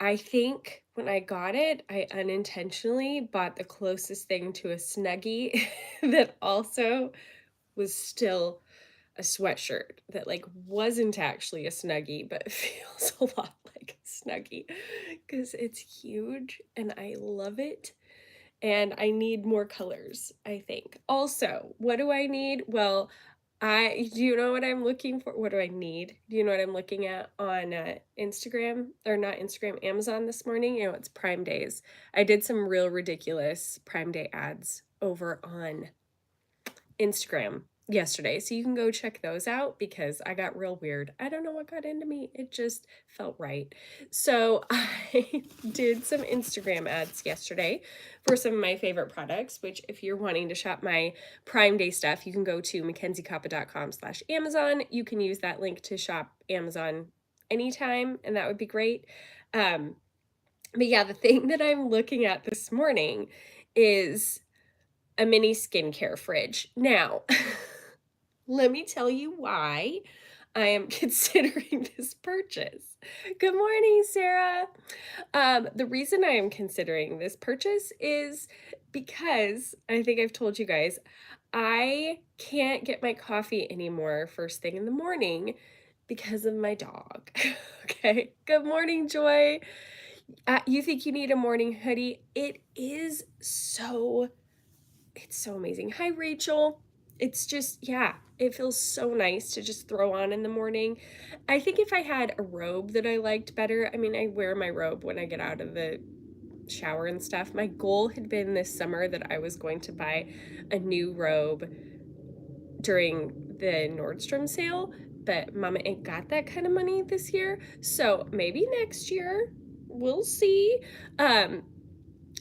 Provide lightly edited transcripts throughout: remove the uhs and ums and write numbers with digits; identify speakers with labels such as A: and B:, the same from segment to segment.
A: I think when I got it, I unintentionally bought the closest thing to a Snuggie that also was still a sweatshirt that, like, wasn't actually a Snuggie, but feels a lot like a Snuggie because it's huge and I love it, and I need more colors, I think. Also, what do I need? Well, do you know what I'm looking for? What do I need? Do you know what I'm looking at on, Instagram or not Instagram, Amazon this morning? You know, it's Prime Days. I did some real ridiculous Prime Day ads over on Instagram yesterday, so you can go check those out because I got real weird. I don't know what got into me. It just felt right. So I did some Instagram ads yesterday for some of my favorite products, which if you're wanting to shop my Prime Day stuff, you can go to MacKenzieKoppa.com/Amazon. You can use that link to shop Amazon anytime, and that would be great. Um, but yeah, the thing that I'm looking at this morning is a mini skincare fridge. Now, let me tell you why I am considering this purchase. Good morning, Sarah. The reason I am considering this purchase is because I think I've told you guys I can't get my coffee anymore first thing in the morning because of my dog. Okay. Good morning, Joy. You think you need a morning hoodie? It's so amazing. Hi, Rachel. It's just, yeah, it feels so nice to just throw on in the morning. I think if I had a robe that I liked better, I mean, I wear my robe when I get out of the shower and stuff. My goal had been this summer that I was going to buy a new robe during the Nordstrom sale, but Mama ain't got that kind of money this year. So maybe next year, we'll see. Um,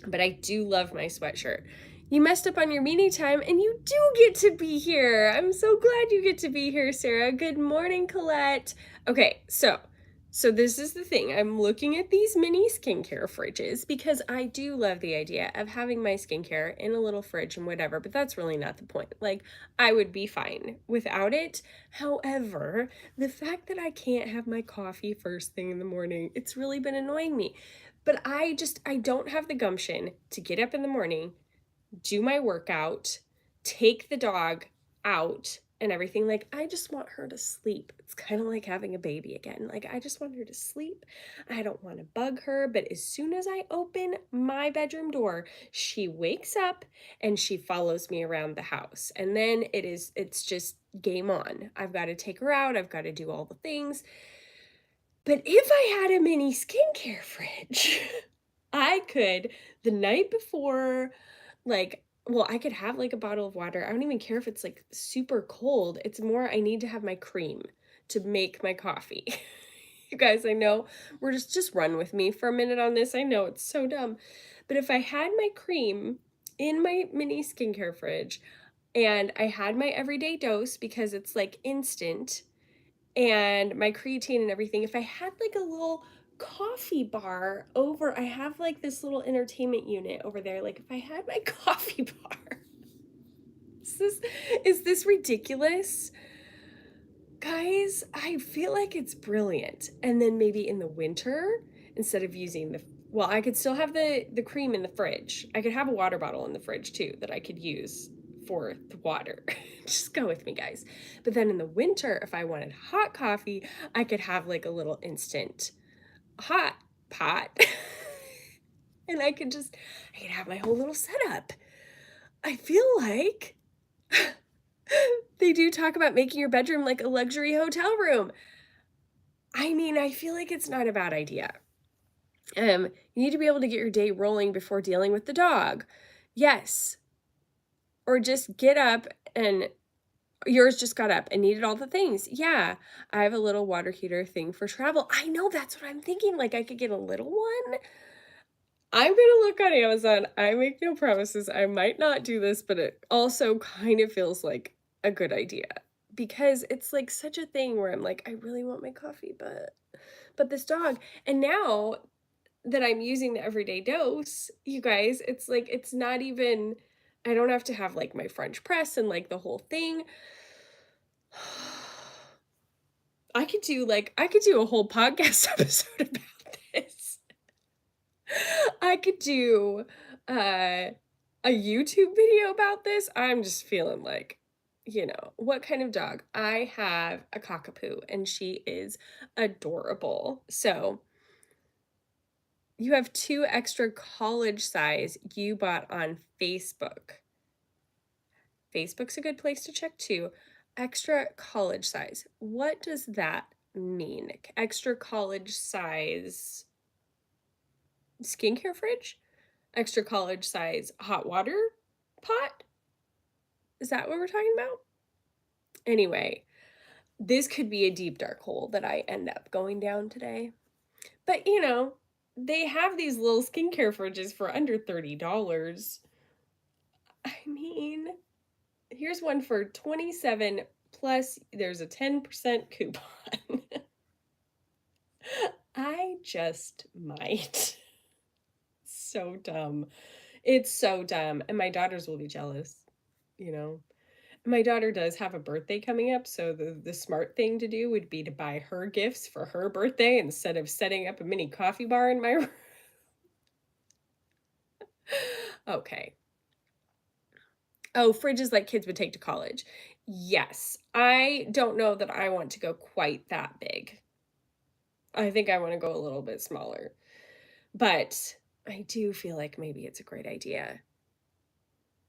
A: but I do love my sweatshirt. You messed up on your meeting time and you do get to be here. I'm so glad you get to be here, Sarah. Good morning, Colette. Okay, so this is the thing. I'm looking at these mini skincare fridges because I do love the idea of having my skincare in a little fridge and whatever, but that's really not the point. Like, I would be fine without it. However, the fact that I can't have my coffee first thing in the morning, it's really been annoying me. But I don't have the gumption to get up in the morning, do my workout, take the dog out and everything. Like, I just want her to sleep. It's kind of like having a baby again. Like, I just want her to sleep. I don't want to bug her, but as soon as I open my bedroom door, she wakes up and she follows me around the house. And then it's just game on. I've got to take her out. I've got to do all the things. But if I had a mini skincare fridge, I could, the night before, like, well, I could have like a bottle of water. I don't even care if it's like super cold. It's more I need to have my cream to make my coffee. You guys, I know we're just run with me for a minute on this. I know it's so dumb. But if I had my cream in my mini skincare fridge and I had my everyday dose because it's like instant and my creatine and everything, if I had like a little coffee bar over, I have like this little entertainment unit over there. Like if I had my coffee bar, is this is this ridiculous? Guys, I feel like it's brilliant. And then maybe in the winter, instead of using well, I could still have the cream in the fridge. I could have a water bottle in the fridge too that I could use for the water. Just go with me, guys. But then in the winter, if I wanted hot coffee, I could have like a little instant hot pot. And I could have my whole little setup. I feel like they do talk about making your bedroom like a luxury hotel room. I mean, I feel like it's not a bad idea. You need to be able to get your day rolling before dealing with the dog. Yes. Or just get up and yours just got up and needed all the things. Yeah. I have a little water heater thing for travel. I know that's what I'm thinking. Like I could get a little one. I'm gonna look on Amazon. I make no promises. I might not do this, but it also kind of feels like a good idea because it's like such a thing where I'm like, I really want my coffee, but this dog. And now that I'm using the everyday dose, you guys, it's like it's not even I don't have to have like my French press and like the whole thing. I could do a whole podcast episode about this. I could do uh, a YouTube video about this. I'm just feeling like, what kind of dog? I have a cockapoo and she is adorable. So you have two extra college size you bought on Facebook. Facebook's a good place to check too. Extra college size. What does that mean? Extra college size skincare fridge? Extra college size hot water pot? Is that what we're talking about? Anyway, this could be a deep dark hole that I end up going down today. But they have these little skincare fridges for under $30. I mean, here's one for 27 plus there's a 10% coupon. I just might. So dumb. It's so dumb. And my daughters will be jealous, you know. My daughter does have a birthday coming up, so the smart thing to do would be to buy her gifts for her birthday instead of setting up a mini coffee bar in my room. Okay. Oh, fridges like kids would take to college. Yes. I don't know that I want to go quite that big. I think I want to go a little bit smaller. But I do feel like maybe it's a great idea.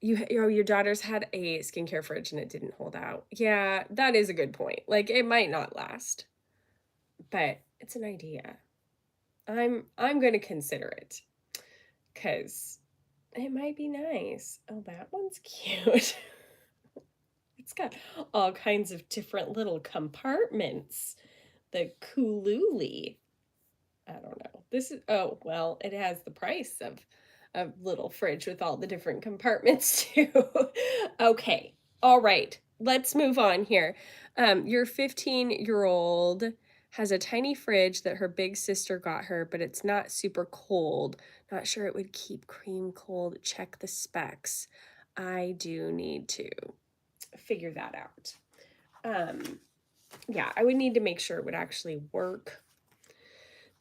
A: Your daughter's had a skincare fridge and it didn't hold out. Yeah, that is a good point. Like it might not last, but it's an idea. I'm going to consider it because it might be nice. Oh, that one's cute. It's got all kinds of different little compartments. The Kululi. I don't know. This is, oh, well, it has the price of a little fridge with all the different compartments too. Okay. All right. Let's move on here. Your 15-year-old has a tiny fridge that her big sister got her, but it's not super cold. Not sure it would keep cream cold. Check the specs. I do need to figure that out. Yeah, I would need to make sure it would actually work.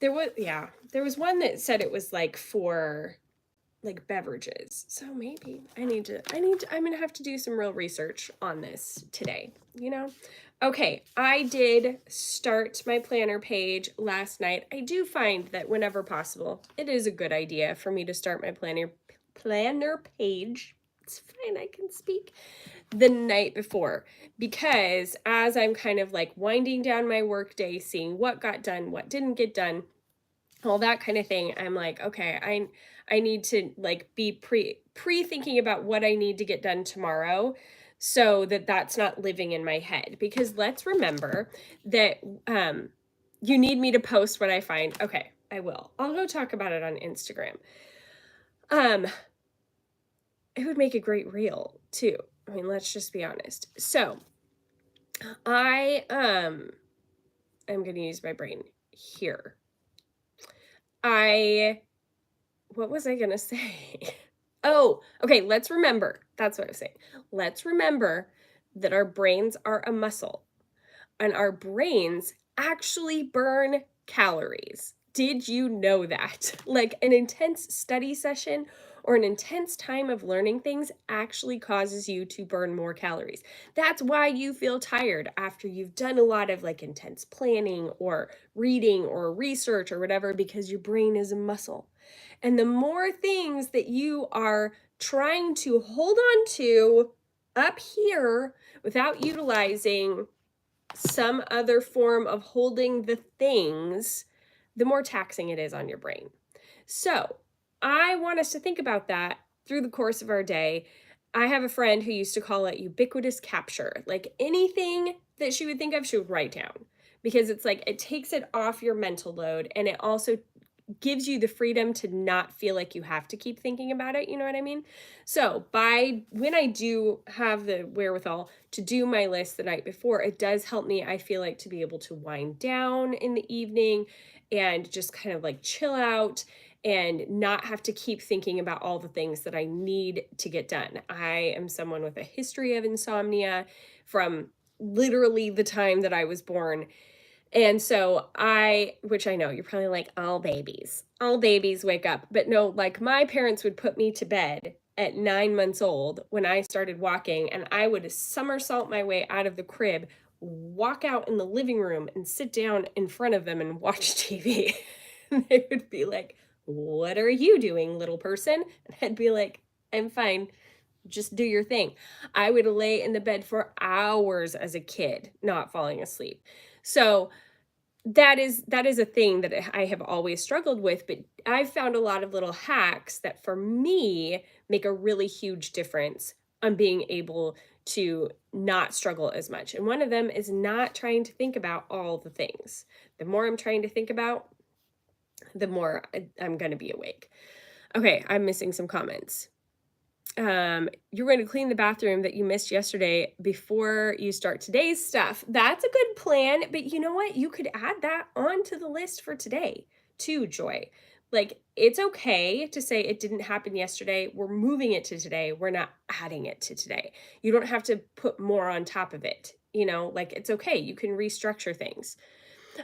A: There was one that said it was like for like beverages. So maybe I'm going to have to do some real research on this today, Okay, I did start my planner page last night. I do find that whenever possible, it is a good idea for me to start my planner page. It's fine, I can speak the night before, because as I'm kind of like winding down my work day, seeing what got done, what didn't get done, all that kind of thing, I'm like, okay, I need to like be pre-thinking about what I need to get done tomorrow so that that's not living in my head. Because let's remember that you need me to post what I find. Okay, I will. I'll go talk about it on Instagram. It would make a great reel too. I mean, let's just be honest. So I am going to use my brain here. What was I going to say? Oh, okay, let's remember. That's what I was saying. Let's remember that our brains are a muscle and our brains actually burn calories. Did you know that? Like an intense study session or an intense time of learning things actually causes you to burn more calories. That's why you feel tired after you've done a lot of like intense planning or reading or research or whatever, because your brain is a muscle. And the more things that you are trying to hold on to up here without utilizing some other form of holding the things, the more taxing it is on your brain. So I want us to think about that through the course of our day. I have a friend who used to call it ubiquitous capture. Like anything that she would think of, she would write down, because it's like it takes it off your mental load, and it also gives you the freedom to not feel like you have to keep thinking about it. You know what I mean? So when I do have the wherewithal to do my list the night before, it does help me, I feel like, to be able to wind down in the evening and just kind of like chill out and not have to keep thinking about all the things that I need to get done. I am someone with a history of insomnia from literally the time that I was born. And so which I know you're probably like, all babies wake up. But no, like my parents would put me to bed at 9 months old when I started walking, and I would somersault my way out of the crib, walk out in the living room, and sit down in front of them and watch TV. And they would be like, "What are you doing, little person?" And I'd be like, "I'm fine. Just do your thing." I would lay in the bed for hours as a kid, not falling asleep. So that is a thing that I have always struggled with, but I've found a lot of little hacks that for me make a really huge difference on being able to not struggle as much. And one of them is not trying to think about all the things. The more I'm trying to think about, the more I'm going to be awake. Okay, I'm missing some comments. You're going to clean the bathroom that you missed yesterday before you start today's stuff. That's a good plan, but you know what? You could add that onto the list for today too, Joy. Like, it's okay to say it didn't happen yesterday. We're moving it to today. We're not adding it to today. You don't have to put more on top of it. Like it's okay. You can restructure things.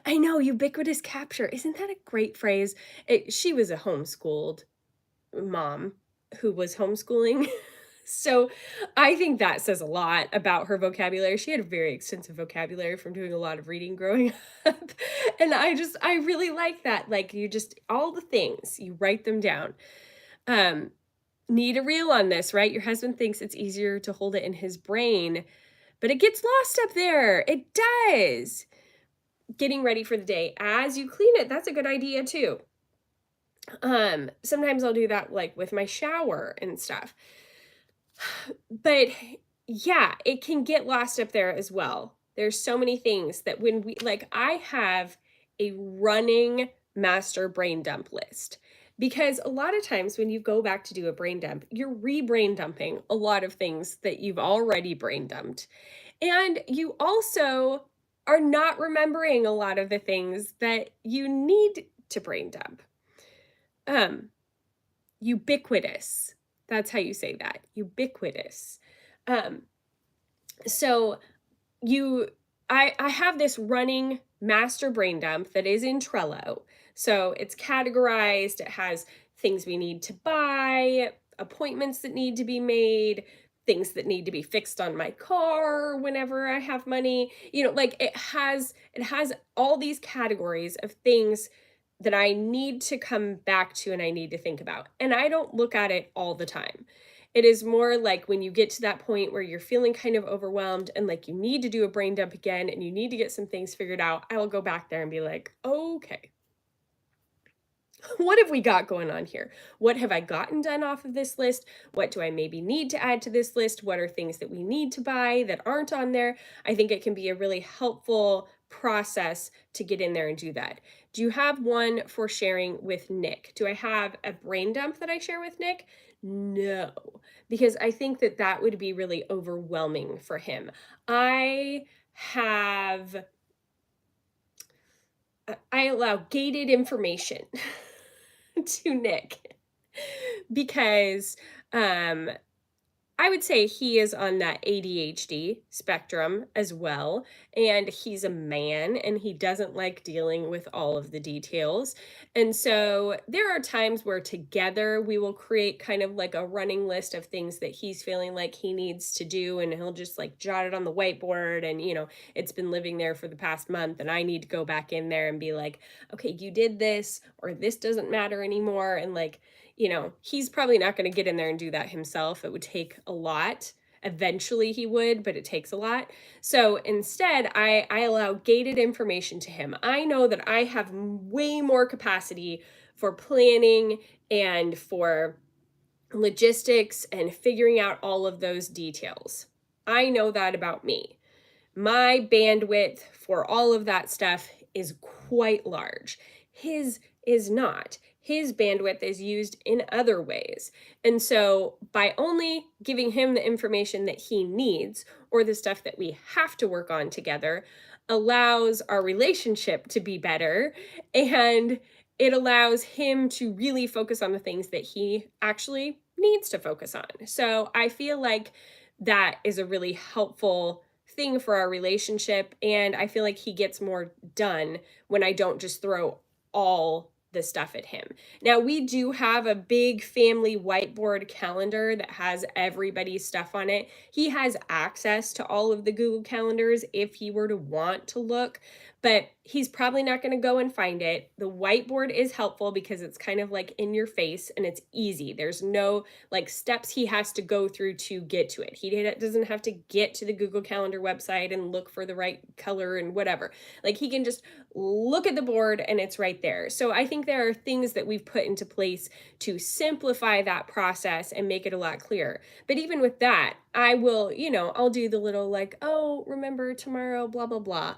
A: I know, ubiquitous capture. Isn't that a great phrase? She was a homeschooled mom who was homeschooling. So I think that says a lot about her vocabulary. She had a very extensive vocabulary from doing a lot of reading growing up. And I really like that. Like you just, all the things, you write them down. Um, Need a reel on this, right? Your husband thinks it's easier to hold it in his brain, but it gets lost up there. It does. Getting ready for the day as you clean it, that's a good idea too. Sometimes I'll do that like with my shower and stuff. But yeah, it can get lost up there as well. There's so many things that when I have a running master brain dump list, because a lot of times when you go back to do a brain dump, you're re-brain dumping a lot of things that you've already brain dumped. And you also are not remembering a lot of the things that you need to brain dump. Um, Ubiquitous. That's how you say that. Ubiquitous. Um, so you I have this running master brain dump that is in Trello. So it's categorized, it has things we need to buy, appointments that need to be made, things that need to be fixed on my car whenever I have money. Like it has all these categories of things that I need to come back to and I need to think about. And I don't look at it all the time. It is more like when you get to that point where you're feeling kind of overwhelmed and like you need to do a brain dump again and you need to get some things figured out, I will go back there and be like, okay, what have we got going on here? What have I gotten done off of this list? What do I maybe need to add to this list? What are things that we need to buy that aren't on there? I think it can be a really helpful process to get in there and do that. Do you have one for sharing with Nick? Do I have a brain dump that I share with Nick? No, because I think that that would be really overwhelming for him. I allow gated information to Nick because um I would say he is on that ADHD spectrum as well. And he's a man and he doesn't like dealing with all of the details. And so there are times where together we will create kind of like a running list of things that he's feeling like he needs to do. And he'll just like jot it on the whiteboard. And, it's been living there for the past month. And I need to go back in there and be like, okay, you did this, or this doesn't matter anymore. And like, he's probably not going to get in there and do that himself. It would take a lot. Eventually he would, but it takes a lot. So instead, I allow gated information to him. I know that I have way more capacity for planning and for logistics and figuring out all of those details. I know that about me. My bandwidth for all of that stuff is quite large. His is not. His bandwidth is used in other ways. And so by only giving him the information that he needs or the stuff that we have to work on together allows our relationship to be better, and it allows him to really focus on the things that he actually needs to focus on. So I feel like that is a really helpful thing for our relationship, and I feel like he gets more done when I don't just throw all the stuff at him. Now, we do have a big family whiteboard calendar that has everybody's stuff on it. He has access to all of the Google calendars if he were to want to look, but he's probably not going to go and find it. The whiteboard is helpful because it's kind of like in your face and it's easy. There's no like steps he has to go through to get to it. He doesn't have to get to the Google Calendar website and look for the right color and whatever. Like he can just look at the board and it's right there. So I think there are things that we've put into place to simplify that process and make it a lot clearer. But even with that, I will, I'll do the little like, oh, remember tomorrow, blah, blah, blah,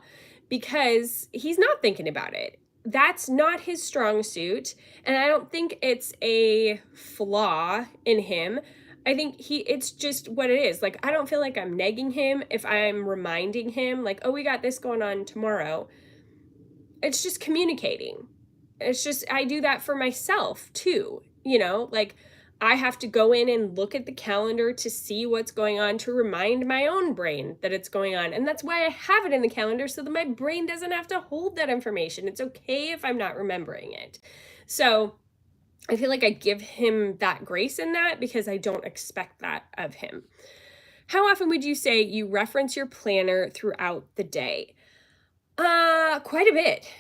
A: because he's not thinking about it. That's not his strong suit. And I don't think it's a flaw in him. I think it's just what it is. Like, I don't feel like I'm negging him if I'm reminding him like, oh, we got this going on tomorrow. It's just communicating. It's just, I do that for myself too. Like I have to go in and look at the calendar to see what's going on, to remind my own brain that it's going on. And that's why I have it in the calendar, so that my brain doesn't have to hold that information. It's okay if I'm not remembering it. So I feel like I give him that grace in that because I don't expect that of him. How often would you say you reference your planner throughout the day? Quite a bit,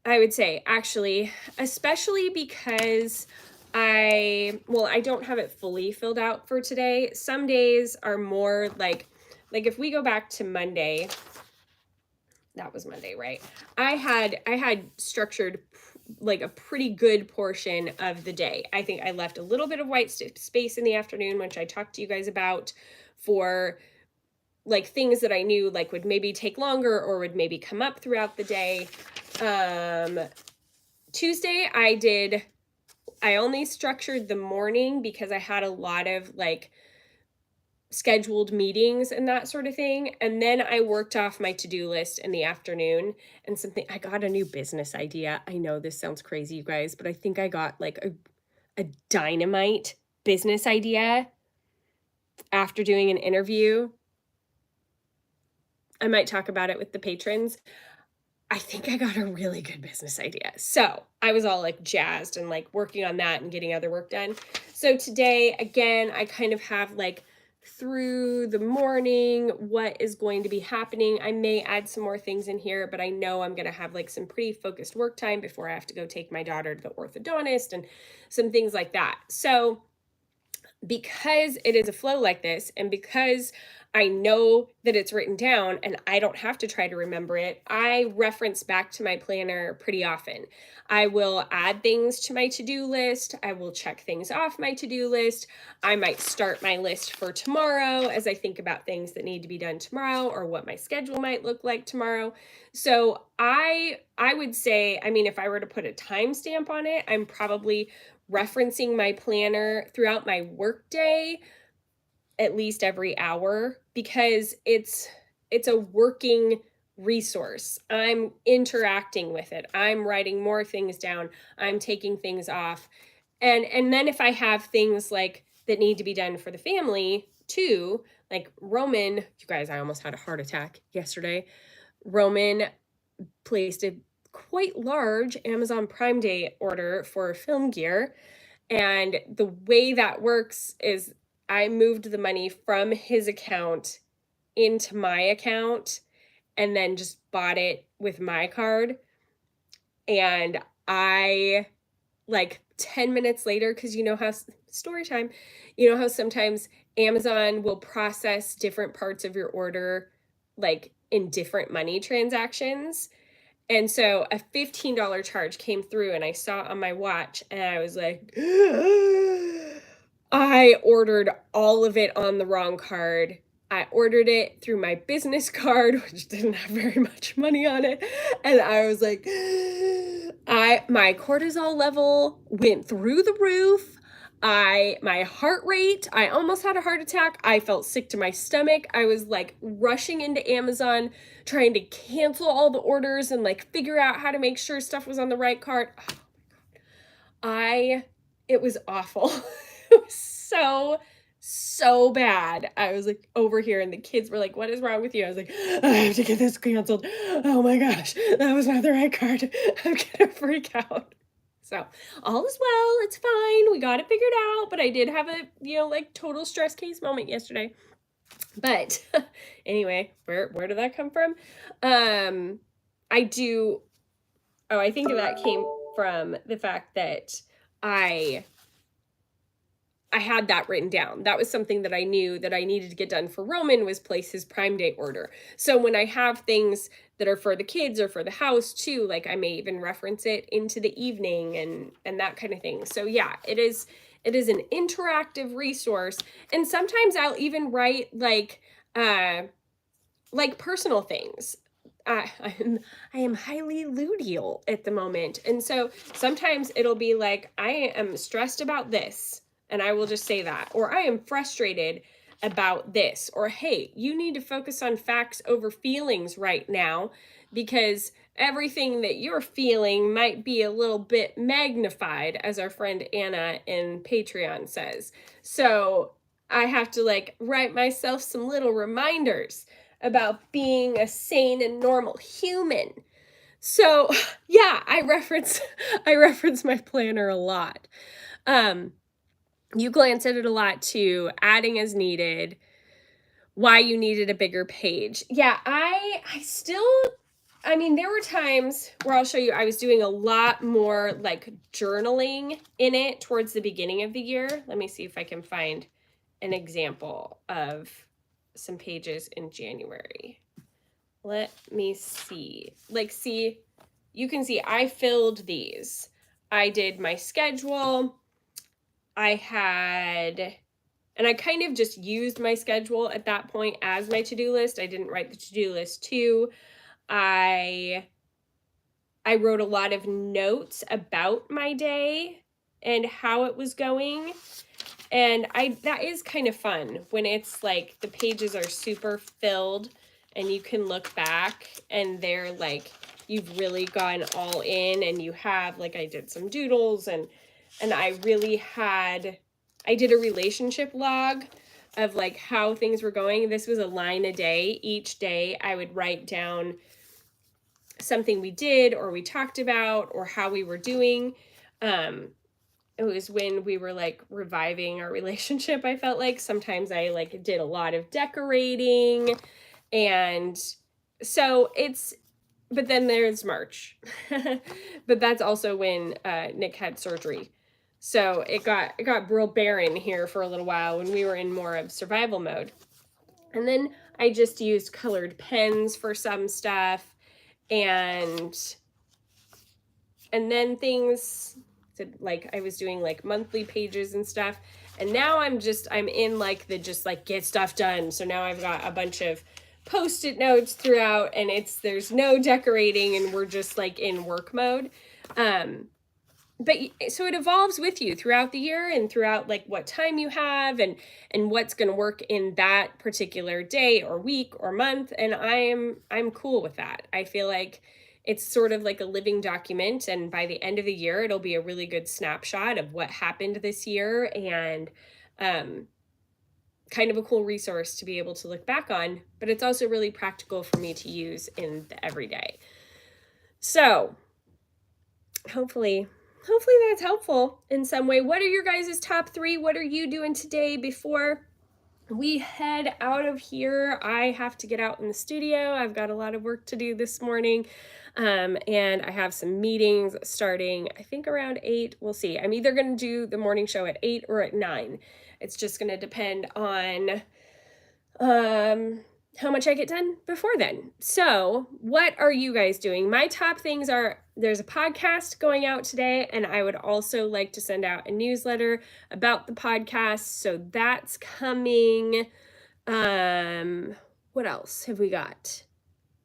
A: I would say, actually, especially because I don't have it fully filled out for today. Some days are more like if we go back to Monday, that was Monday, right? I had structured like a pretty good portion of the day. I think I left a little bit of white space in the afternoon, which I talked to you guys about, for like things that I knew like would maybe take longer or would maybe come up throughout the day. Tuesday I only structured the morning because I had a lot of like scheduled meetings and that sort of thing. And then I worked off my to-do list in the afternoon, and I got a new business idea. I know this sounds crazy, you guys, but I think I got like a dynamite business idea after doing an interview. I might talk about it with the patrons. I think I got a really good business idea. So I was all like jazzed and like working on that and getting other work done. So today, again, I kind of have like through the morning what is going to be happening. I may add some more things in here, but I know I'm going to have like some pretty focused work time before I have to go take my daughter to the orthodontist and some things like that. So because it is a flow like this, and because I know that it's written down and I don't have to try to remember it, I reference back to my planner pretty often. I will add things to my to-do list. I will check things off my to-do list. I might start my list for tomorrow as I think about things that need to be done tomorrow or what my schedule might look like tomorrow. So I would say, I mean, if I were to put a timestamp on it, I'm probably referencing my planner throughout my workday at least every hour, because it's a working resource. I'm interacting with it. I'm writing more things down. I'm taking things off. And then if I have things like that need to be done for the family too, like Roman, you guys, I almost had a heart attack yesterday. Roman placed a quite large Amazon Prime Day order for film gear. And the way that works is I moved the money from his account into my account and then just bought it with my card. And I, like 10 minutes later, because you know how, story time, you know how sometimes Amazon will process different parts of your order like in different money transactions. And so a $15 charge came through and I saw it on my watch and I was like, I ordered all of it on the wrong card. I ordered it through my business card, which didn't have very much money on it. And I was like, my cortisol level went through the roof. My heart rate, I almost had a heart attack. I felt sick to my stomach. I was like rushing into Amazon, trying to cancel all the orders and like figure out how to make sure stuff was on the right card. Oh my God. It was awful. It was so so bad. I was like over here and the kids were like, "What is wrong with you?" I was like, "I have to get this canceled. Oh my gosh, that was not the right card." I'm gonna freak out. So all is well, it's fine. We got it figured out, but I did have a, like total stress case moment yesterday. But anyway, where did that come from? I do I think that came from the fact that I had that written down. That was something that I knew that I needed to get done for Roman, was place his Prime Day order. So when I have things that are for the kids or for the house too, like I may even reference it into the evening and that kind of thing. So yeah, it is an interactive resource. And sometimes I'll even write like personal things. I am highly luteal at the moment. And so sometimes it'll be like, I am stressed about this, and I will just say that. Or I am frustrated about this. Or, hey, you need to focus on facts over feelings right now, because everything that you're feeling might be a little bit magnified, as our friend Anna in Patreon says. So I have to like write myself some little reminders about being a sane and normal human. So yeah, I reference my planner a lot. You glance at it a lot too, adding as needed, why you needed a bigger page. Yeah, I still, I mean, there were times where I'll show you, I was doing a lot more like journaling in it towards the beginning of the year. Let me see if I can find an example of some pages in January. Let me see. Like, see, you can see I filled these. I did my schedule. I kind of just used my schedule at that point as my to-do list. I didn't write the to-do list too. I wrote a lot of notes about my day and how it was going. And that is kind of fun when it's like the pages are super filled and you can look back and they're like, you've really gone all in, and you have, like, I did some doodles and I did a relationship log of like how things were going. This was a line a day. Each day I would write down something we did or we talked about or how we were doing. It was when we were like reviving our relationship. I felt like sometimes I like did a lot of decorating, and so but then there's March. But that's also when Nick had surgery. So it got real barren here for a little while when we were in more of survival mode. And then I just used colored pens for some stuff, and then things like I was doing like monthly pages and stuff. And now I'm in like the just like get stuff done. So now I've got a bunch of Post-it notes throughout, and there's no decorating, and we're just like in work mode. But so it evolves with you throughout the year and throughout like what time you have and what's going to work in that particular day or week or month. And I'm cool with that. I feel like it's sort of like a living document, and by the end of the year, it'll be a really good snapshot of what happened this year, and kind of a cool resource to be able to look back on, but it's also really practical for me to use in the everyday. So hopefully that's helpful in some way. What are your guys' top 3? What are you doing today before we head out of here? I have to get out in the studio. I've got a lot of work to do this morning. And I have some meetings starting, I think around 8. We'll see. I'm either going to do the morning show at 8 or at 9. It's just going to depend on how much I get done before then. So what are you guys doing? My top things are, there's a podcast going out today, and I would also like to send out a newsletter about the podcast. So that's coming. What else have we got?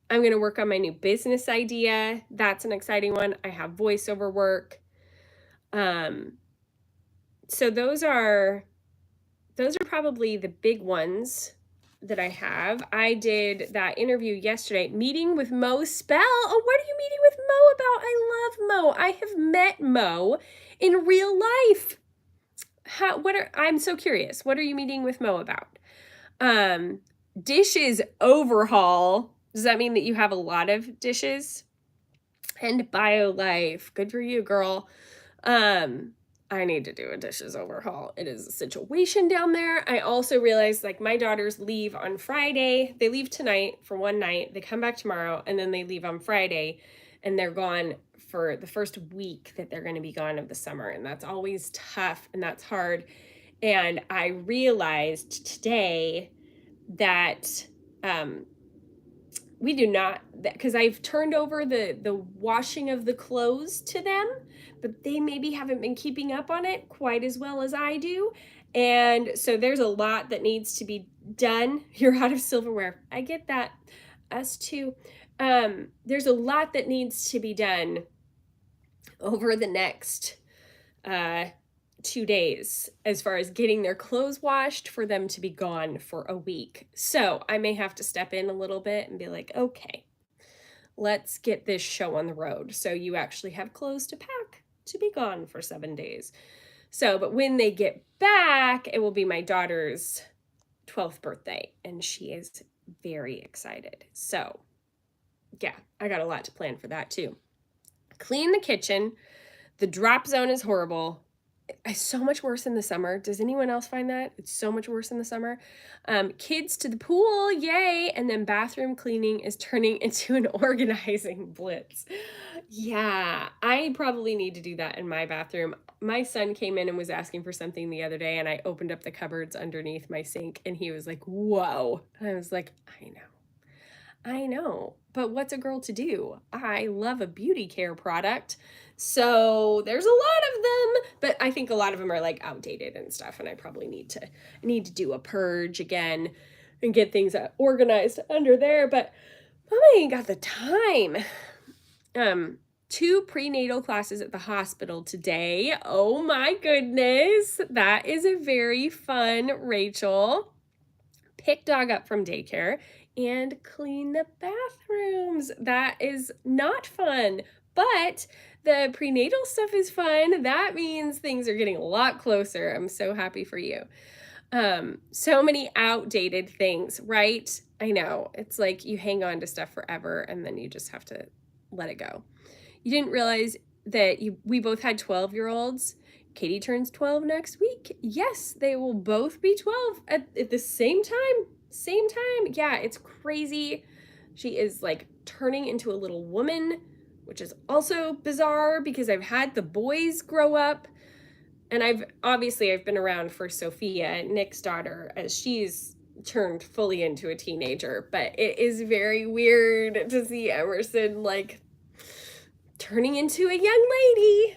A: I'm going to work on my new business idea. That's an exciting one. I have voiceover work. So those are probably the big ones that I have. I did that interview yesterday, meeting with Mo Spell. Oh, what are you meeting with Mo about? I love Mo. I have met Mo in real life. I'm so curious. What are you meeting with Mo about? Um, Dishes overhaul. Does that mean that you have a lot of dishes? And BioLife. Good for you, girl. Um, I need to do a dishes overhaul. It is a situation down there. I also realized like my daughters leave on Friday. They leave tonight for one night. They come back tomorrow and then they leave on Friday and they're gone for the first week that they're going to be gone of the summer. And that's always tough and that's hard. And I realized today that we do not, because I've turned over the washing of the clothes to them, but they maybe haven't been keeping up on it quite as well as I do. And so there's a lot that needs to be done. You're out of silverware. I get that. Us too. There's a lot that needs to be done over the next 2 days as far as getting their clothes washed for them to be gone for a week. So I may have to step in a little bit and be like, okay, let's get this show on the road. So you actually have clothes to pack to be gone for 7 days. So, but when they get back, it will be my daughter's 12th birthday and she is very excited. So yeah, I got a lot to plan for that too. Clean the kitchen. The drop zone is horrible. It's so much worse in the summer. Does anyone else find that? It's so much worse in the summer. Kids to the pool, yay. And then bathroom cleaning is turning into an organizing blitz. Yeah, I probably need to do that in my bathroom. My son came in and was asking for something the other day and I opened up the cupboards underneath my sink and he was like, whoa. And I was like, I know, but what's a girl to do? I love a beauty care product. So there's a lot of them, but I think a lot of them are like outdated and stuff. And I probably need to do a purge again and get things organized under there. But Mama ain't got the time. 2 prenatal classes at the hospital today. Oh my goodness. That is a very fun, Rachel. Pick dog up from daycare and clean the bathrooms. That is not fun, but the prenatal stuff is fun. That means things are getting a lot closer. I'm so happy for you. So many outdated things, right? I know. It's like you hang on to stuff forever and then you just have to let it go. You didn't realize that we both had 12-year-olds. Katie turns 12 next week. Yes, they will both be 12 at the same time. Same time. Yeah, it's crazy. She is like turning into a little woman, which is also bizarre because I've had the boys grow up and I've been around for Sophia, Nick's daughter, as she's turned fully into a teenager, but it is very weird to see Emerson like turning into a young lady.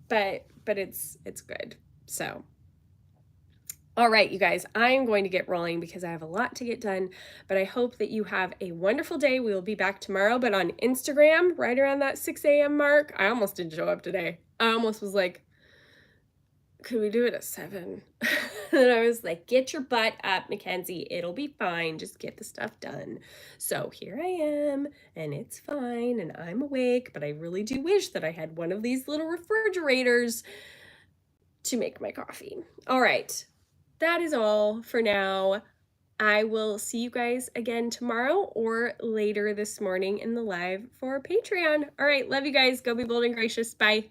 A: But it's good. So all right, you guys, I'm going to get rolling because I have a lot to get done, but I hope that you have a wonderful day. We will be back tomorrow, but on Instagram, right around that 6 a.m. mark. I almost didn't show up today. I almost was like, could we do it at 7? And I was like, get your butt up, MacKenzie. It'll be fine. Just get the stuff done. So here I am, and it's fine, and I'm awake, but I really do wish that I had one of these little refrigerators to make my coffee. All right. That is all for now. I will see you guys again tomorrow or later this morning in the live for Patreon. All right, love you guys. Go be bold and gracious. Bye.